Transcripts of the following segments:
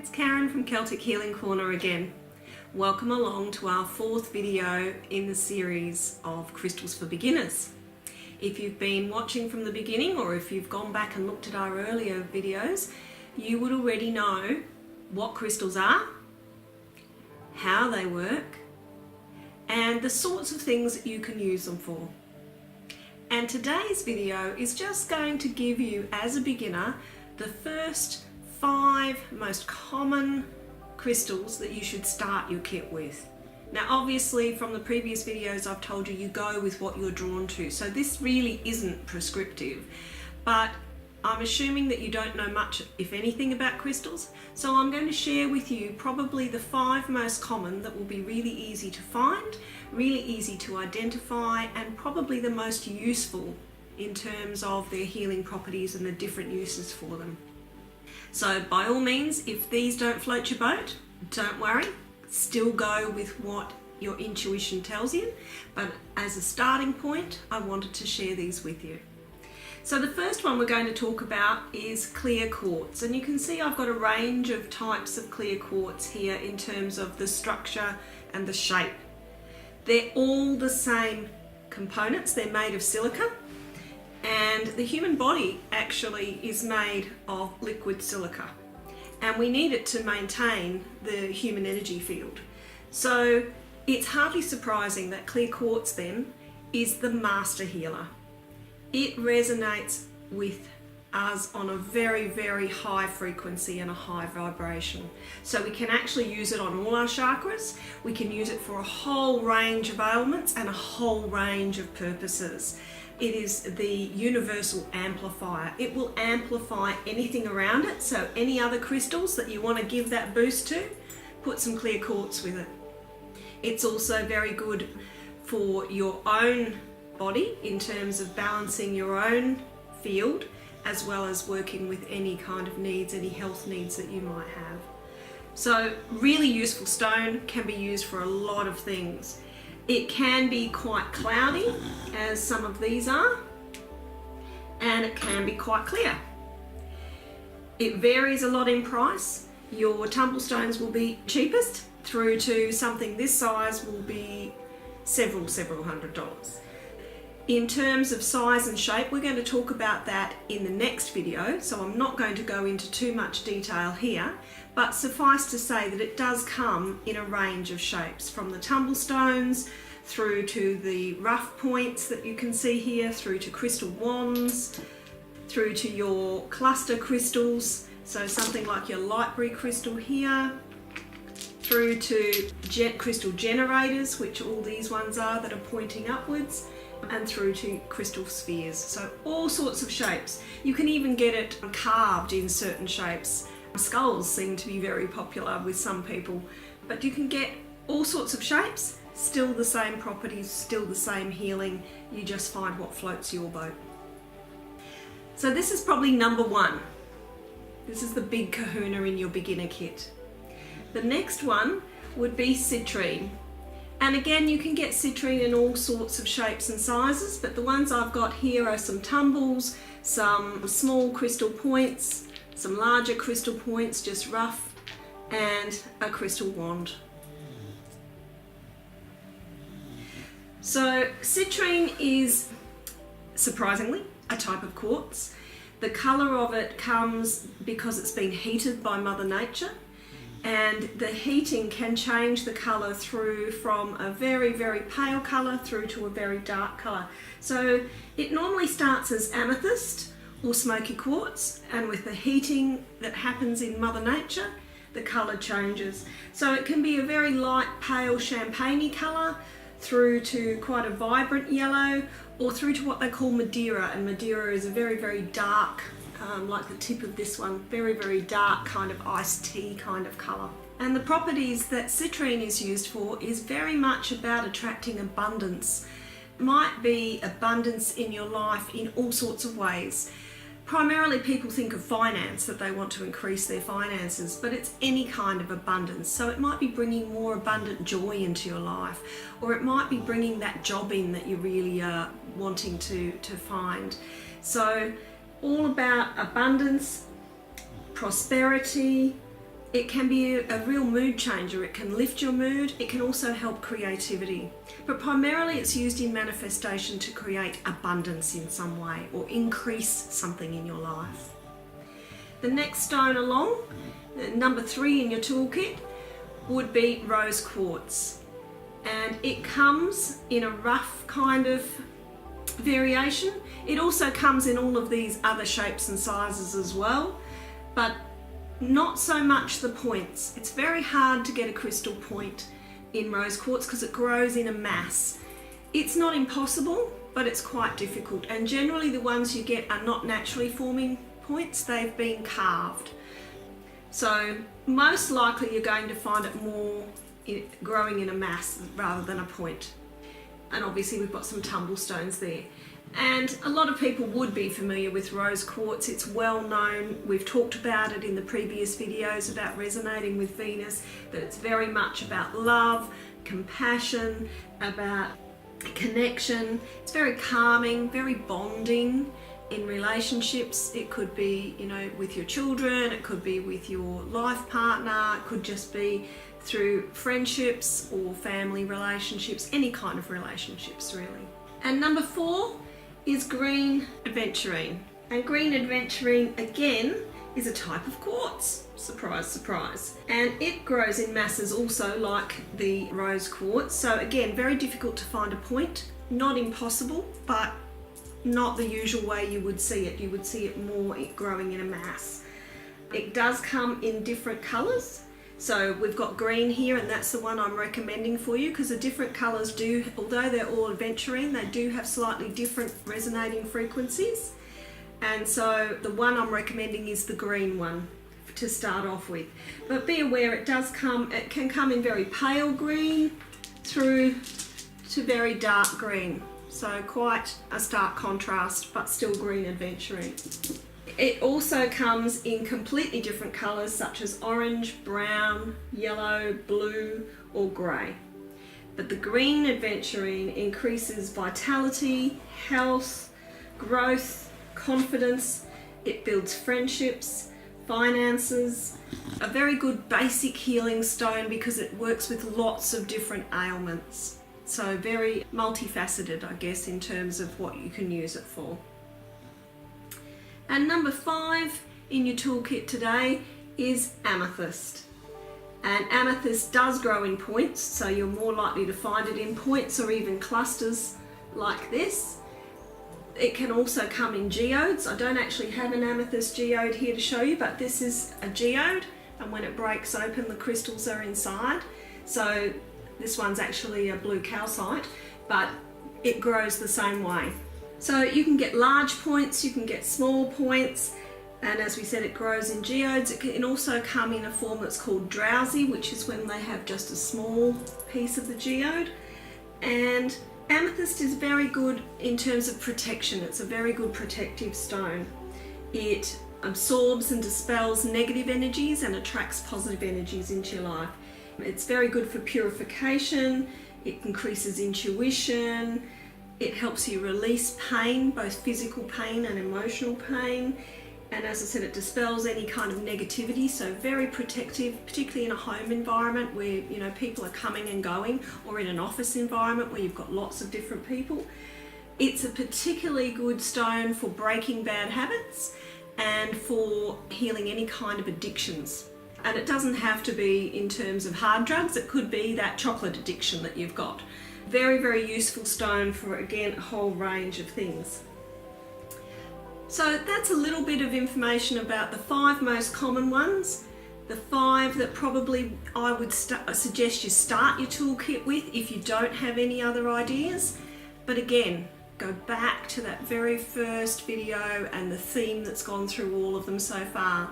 it's Karen from Celtic Healing Corner again. Welcome along to our fourth video in the series of Crystals for Beginners. If you've been watching from the beginning, or if you've gone back and looked at our earlier videos, you would already know what crystals are, how they work, and the sorts of things that you can use them for. And today's video is just going to give you, as a beginner, the first 5 most common crystals that you should start your kit with. Now obviously from the previous videos I've told you go with what you're drawn to, so this really isn't prescriptive, but I'm assuming that you don't know much, if anything, about crystals, so I'm going to share with you probably the 5 most common that will be really easy to find, really easy to identify, and probably the most useful in terms of their healing properties and the different uses for them. So by all means, if these don't float your boat, don't worry, still go with what your intuition tells you, but as a starting point, I wanted to share these with you. So the first one we're going to talk about is clear quartz, and you can see I've got a range of types of clear quartz here in terms of the structure and the shape. They're all the same components, they're made of silica, and the human body actually is made of liquid silica, and we need it to maintain the human energy field. So it's hardly surprising that clear quartz then is the master healer. It resonates with us on a very, very high frequency and a high vibration. So we can actually use it on all our chakras. We can use it for a whole range of ailments and a whole range of purposes. It is the universal amplifier. It will amplify anything around it, so any other crystals that you want to give that boost to, put some clear quartz with it. It's also very good for your own body in terms of balancing your own field, as well as working with any kind of needs, any health needs that you might have. So really useful stone, can be used for a lot of things. It can be quite cloudy, as some of these are, and it can be quite clear. It varies a lot in price. Your tumble stones will be cheapest, through to something this size will be several $100s. In terms of size and shape, we're going to talk about that in the next video, so I'm not going to go into too much detail here, but suffice to say that it does come in a range of shapes, from the tumble stones through to the rough points that you can see here, through to crystal wands, through to your cluster crystals, so something like your lightberry crystal here, through to crystal generators, which all these ones are that are pointing upwards, and through to crystal spheres. So all sorts of shapes. You can even get it carved in certain shapes. Skulls seem to be very popular with some people, but you can get all sorts of shapes, still the same properties, still the same healing. You just find what floats your boat. So this is probably number 1. This is the big kahuna in your beginner kit. The next one would be citrine. And again, you can get citrine in all sorts of shapes and sizes, but the ones I've got here are some tumbles, some small crystal points, some larger crystal points, just rough, and a crystal wand. So citrine is, surprisingly, a type of quartz. The colour of it comes because it's been heated by Mother Nature, and the heating can change the colour through from a very, very pale colour through to a very dark colour. So it normally starts as amethyst or smoky quartz, and with the heating that happens in Mother Nature, the colour changes. So it can be a very light pale champagne-y colour, through to quite a vibrant yellow, or through to what they call Madeira, and Madeira is a very, very dark, like the tip of this one, very, very dark kind of iced tea kind of colour. And the properties that citrine is used for is very much about attracting abundance. It might be abundance in your life in all sorts of ways. Primarily people think of finance, that they want to increase their finances, but it's any kind of abundance. So it might be bringing more abundant joy into your life, or it might be bringing that job in that you really are wanting to find. So all about abundance, prosperity, It can be a real mood changer. It can lift your mood. It can also help creativity. But primarily it's used in manifestation to create abundance in some way or increase something in your life. The next stone along, number 3 in your toolkit, would be rose quartz. And it comes in a rough kind of variation. It also comes in all of these other shapes and sizes as well, but not so much the points. It's very hard to get a crystal point in rose quartz because it grows in a mass. It's not impossible, but it's quite difficult. And generally the ones you get are not naturally forming points, they've been carved. So most likely you're going to find it more growing in a mass rather than a point. And obviously we've got some tumble stones there. And a lot of people would be familiar with rose quartz. It's well known. We've talked about it in the previous videos about resonating with Venus, that it's very much about love, compassion, about connection. It's very calming, very bonding in relationships. It could be, you know, with your children, it could be with your life partner, it could just be through friendships or family relationships, any kind of relationships really. And number 4 is green aventurine. And green aventurine again is a type of quartz. Surprise, surprise. And it grows in masses also like the rose quartz. So again, very difficult to find a point. Not impossible, but not the usual way you would see it. You would see it more growing in a mass. It does come in different colours. So we've got green here, and that's the one I'm recommending for you because the different colours do, although they're all aventurine, they do have slightly different resonating frequencies. And so the one I'm recommending is the green one to start off with. But be aware it can come in very pale green through to very dark green. So quite a stark contrast, but still green aventurine. It also comes in completely different colours such as orange, brown, yellow, blue or grey. But the green aventurine increases vitality, health, growth, confidence. It builds friendships, finances. A very good basic healing stone because it works with lots of different ailments. So very multifaceted, I guess, in terms of what you can use it for. And number 5 in your toolkit today is amethyst. And amethyst does grow in points, so you're more likely to find it in points or even clusters like this. It can also come in geodes. I don't actually have an amethyst geode here to show you, but this is a geode, and when it breaks open the crystals are inside. So this one's actually a blue calcite, but it grows the same way. So you can get large points, you can get small points, and as we said, it grows in geodes. It can also come in a form that's called drowsy, which is when they have just a small piece of the geode. And amethyst is very good in terms of protection. It's a very good protective stone. It absorbs and dispels negative energies and attracts positive energies into your life. It's very good for purification, it increases intuition, it helps you release pain, both physical pain and emotional pain. And as I said, it dispels any kind of negativity, so very protective, particularly in a home environment where, you know, people are coming and going, or in an office environment where you've got lots of different people. It's a particularly good stone for breaking bad habits and for healing any kind of addictions. And it doesn't have to be in terms of hard drugs, it could be that chocolate addiction that you've got. Very, very useful stone for, again, a whole range of things. So that's a little bit of information about the 5 most common ones, the 5 that probably I would suggest you start your toolkit with if you don't have any other ideas. But again, go back to that very first video and the theme that's gone through all of them so far.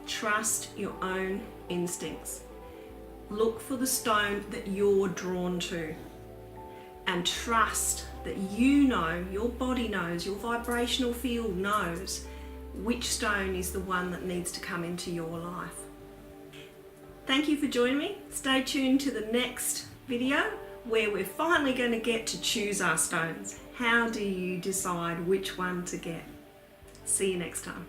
Trust your own instincts. Look for the stone that you're drawn to. And trust that you know, your body knows, your vibrational field knows which stone is the one that needs to come into your life. Thank you for joining me. Stay tuned to the next video where we're finally going to get to choose our stones. How do you decide which one to get? See you next time.